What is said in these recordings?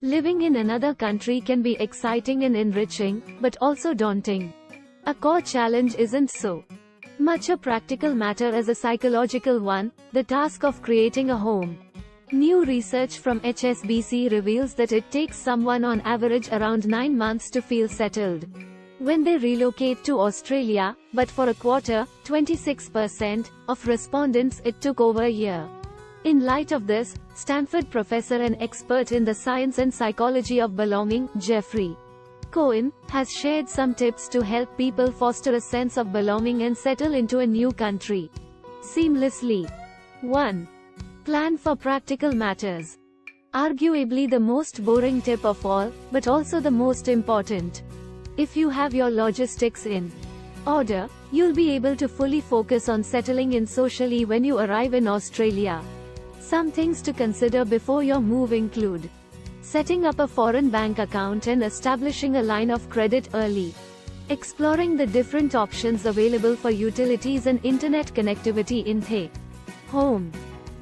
Living in another country can be exciting and enriching, but also daunting. A core challenge isn't so much a practical matter as a psychological one, the task of creating a home. New research from HSBC reveals that it takes someone on average around 9 months to feel settled when they relocate to Australia, but for a quarter, 26%, of respondents it took over a year. In light of this, Stanford professor and expert in the science and psychology of belonging, Geoffrey Cohen, has shared some tips to help people foster a sense of belonging and settle into a new country seamlessly. 1. Plan for practical matters. Arguably the most boring tip of all, but also the most important. If you have your logistics in order, you'll be able to fully focus on settling in socially when you arrive in Australia. Some things to consider before your move include setting up a foreign bank account and establishing a line of credit early. Exploring the different options available for utilities and internet connectivity in the home.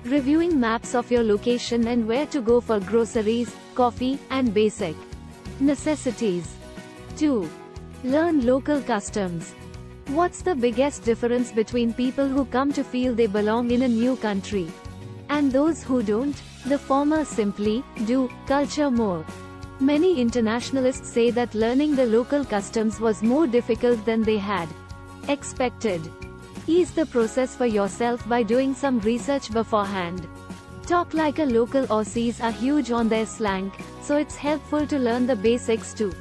Reviewing maps of your location and where to go for groceries, coffee, and basic necessities. 2. Learn local customs. What's the biggest difference between people who come to feel they belong in a new country and those who don't? The former simply do culture more. Many internationalists say that learning the local customs was more difficult than they had expected. Ease the process for yourself by doing some research beforehand. Talk like a local. Aussies are huge on their slang, so it's helpful to learn the basics too.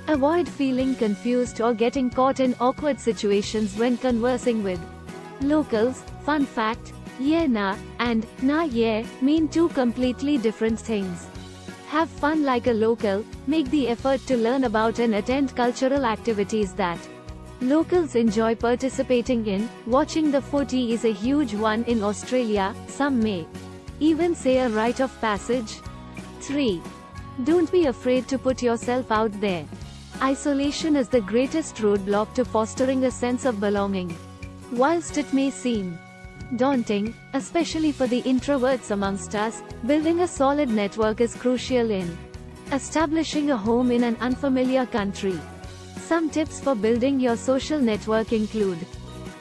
Avoid feeling confused or getting caught in awkward situations when conversing with locals. Fun fact: yeah nah and nah yeah mean two completely different things. Have fun like a local, make the effort to learn about and attend cultural activities that locals enjoy participating in. Watching the footy is a huge one in Australia, some may even say a rite of passage. 3. Don't be afraid to put yourself out there. Isolation is the greatest roadblock to fostering a sense of belonging. Whilst it may seem daunting, especially for the introverts amongst us, building a solid network is crucial in establishing a home in an unfamiliar country. Some tips for building your social network include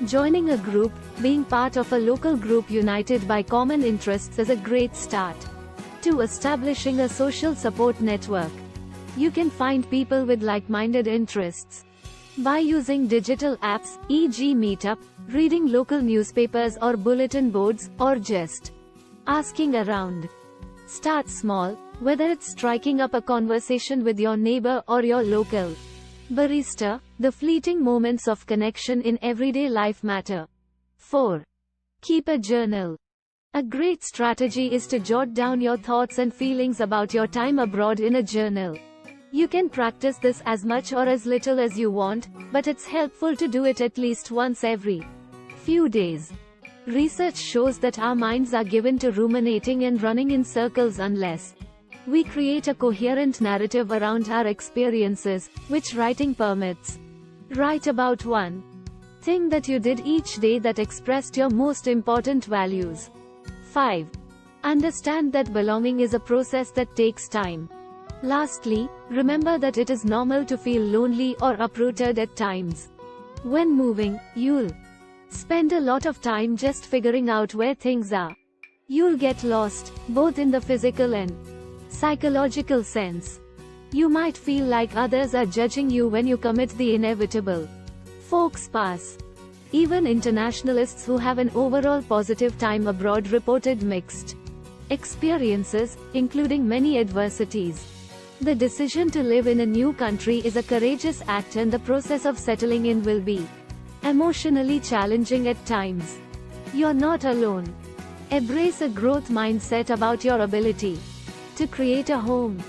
joining a group. Being part of a local group united by common interests is a great start to establishing a social support network. You can find people with like-minded interests by using digital apps, e.g. Meetup, reading local newspapers or bulletin boards, or just asking around. Start small, whether it's striking up a conversation with your neighbor or your local barista. The fleeting moments of connection in everyday life matter. 4. Keep a journal. A great strategy is to jot down your thoughts and feelings about your time abroad in a journal. You can practice this as much or as little as you want, but it's helpful to do it at least once every few days. Research shows that our minds are given to ruminating and running in circles unless we create a coherent narrative around our experiences, which writing permits. Write about one thing that you did each day that expressed your most important values. 5. Understand that belonging is a process that takes time. Lastly, remember that it is normal to feel lonely or uprooted at times. When moving, you'll spend a lot of time just figuring out where things are. You'll get lost, both in the physical and psychological sense. You might feel like others are judging you when you commit the inevitable faux pas. Even internationalists who have an overall positive time abroad reported mixed experiences, including many adversities. The decision to live in a new country is a courageous act, and the process of settling in will be emotionally challenging at times. You're not alone. Embrace a growth mindset about your ability to create a home.